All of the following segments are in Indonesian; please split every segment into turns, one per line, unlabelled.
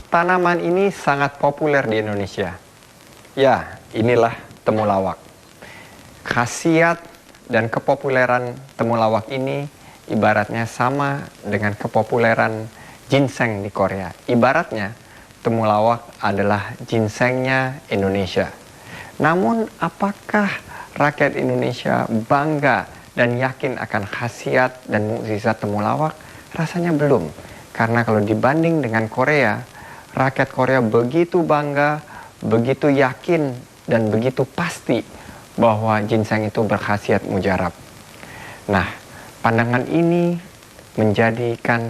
Tanaman ini sangat populer di Indonesia. Ya, inilah temulawak. Khasiat dan kepopuleran temulawak ini ibaratnya sama dengan kepopuleran ginseng di Korea. Ibaratnya, temulawak adalah ginsengnya Indonesia. Namun, apakah rakyat Indonesia bangga dan yakin akan khasiat dan mukjizat temulawak? Rasanya belum. Karena kalau dibanding dengan Korea, rakyat Korea begitu bangga, begitu yakin, dan begitu pasti bahwa ginseng itu berkhasiat mujarab. Nah, pandangan ini menjadikan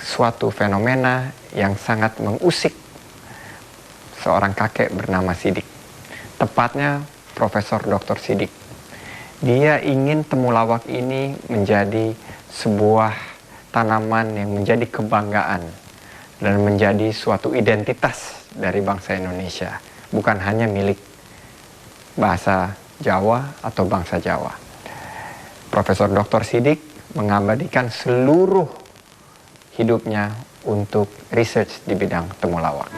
suatu fenomena yang sangat mengusik seorang kakek bernama Sidik. Tepatnya Profesor Dr. Sidik. Dia ingin temulawak ini menjadi sebuah tanaman yang menjadi kebanggaan dan menjadi suatu identitas dari bangsa Indonesia, bukan hanya milik bahasa Jawa atau bangsa Jawa. Profesor Dr. Sidik mengabadikan seluruh hidupnya untuk research di bidang temulawak.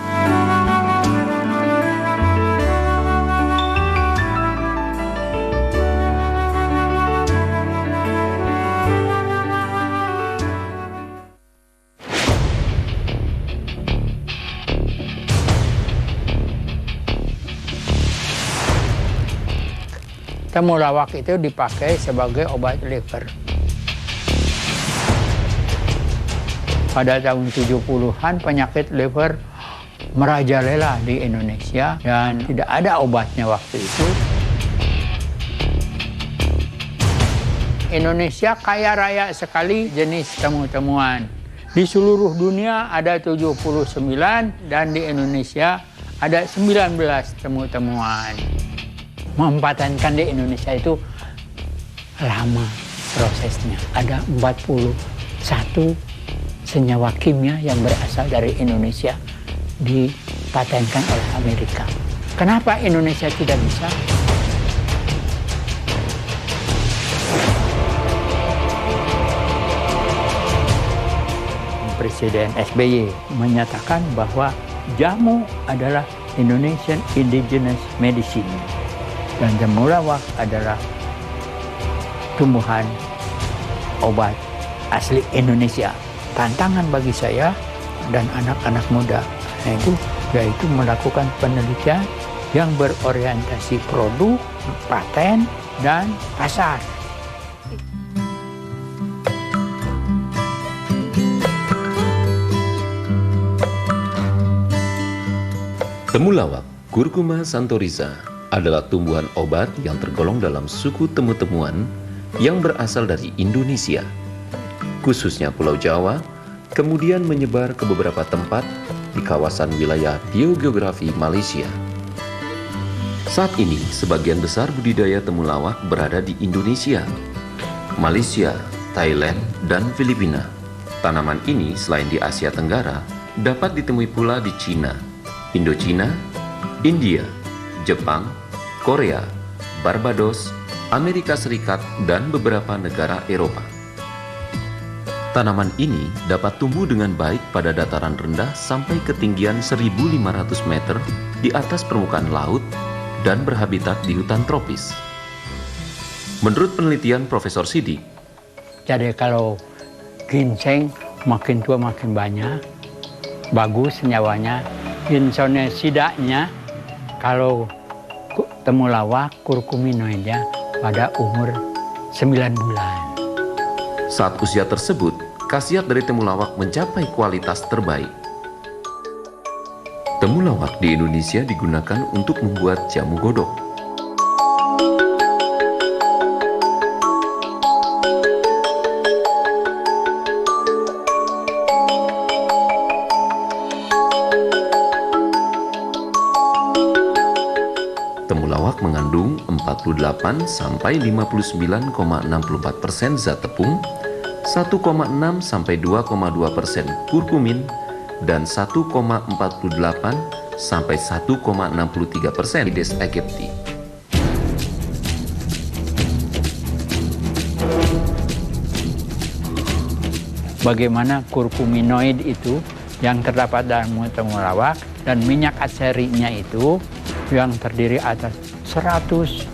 Temulawak itu dipakai sebagai obat liver. Pada tahun 70-an penyakit liver merajalela di Indonesia dan tidak ada obatnya waktu itu. Indonesia kaya raya sekali jenis temu-temuan. Di seluruh dunia ada 79 dan di Indonesia ada 19 temu-temuan. Mempatenkan di Indonesia itu lama prosesnya. Ada 41 senyawa kimia yang berasal dari Indonesia dipatenkan oleh Amerika. Kenapa Indonesia tidak bisa? Presiden SBY menyatakan bahwa jamu adalah Indonesian Indigenous Medicine. Dan temulawak adalah tumbuhan obat asli Indonesia. Tantangan bagi saya dan anak-anak muda yaitu melakukan penelitian yang berorientasi produk, paten, dan pasar.
Temulawak, Curcuma santoriza, adalah tumbuhan obat yang tergolong dalam suku temu-temuan yang berasal dari Indonesia, khususnya Pulau Jawa, kemudian menyebar ke beberapa tempat di kawasan wilayah biogeografi Malaysia. Saat ini, sebagian besar budidaya temulawak berada di Indonesia, Malaysia, Thailand, dan Filipina. Tanaman ini selain di Asia Tenggara, dapat ditemui pula di Cina, Indochina, India, Jepang, Korea, Barbados, Amerika Serikat, dan beberapa negara Eropa. Tanaman ini dapat tumbuh dengan baik pada dataran rendah sampai ketinggian 1.500 meter di atas permukaan laut dan berhabitat di hutan tropis. Menurut penelitian Profesor Sidik,
jadi kalau ginseng makin tua makin banyak, bagus senyawanya. Indonesidanya kalau temulawak curcuminoidnya pada umur 9 bulan.
Saat usia tersebut, khasiat dari temulawak mencapai kualitas terbaik. Temulawak di Indonesia digunakan untuk membuat jamu godok. temulawak mengandung 48 sampai 59,64% zat tepung, 1,6 sampai 2,2% kurkumin, dan 1,48 sampai 1,63% Aedes aegypti.
Bagaimana kurkuminoid itu yang terdapat dalam temulawak dan minyak atserinya itu yang terdiri atas 106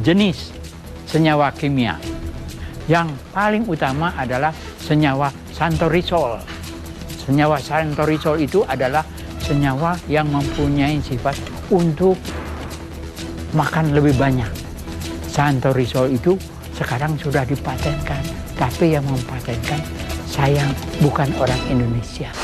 jenis senyawa kimia. Yang paling utama adalah senyawa santorisol. Senyawa santorisol itu adalah senyawa yang mempunyai sifat untuk makan lebih banyak. Santorisol itu sekarang sudah dipatenkan, tapi yang mempatenkan sayang bukan orang Indonesia.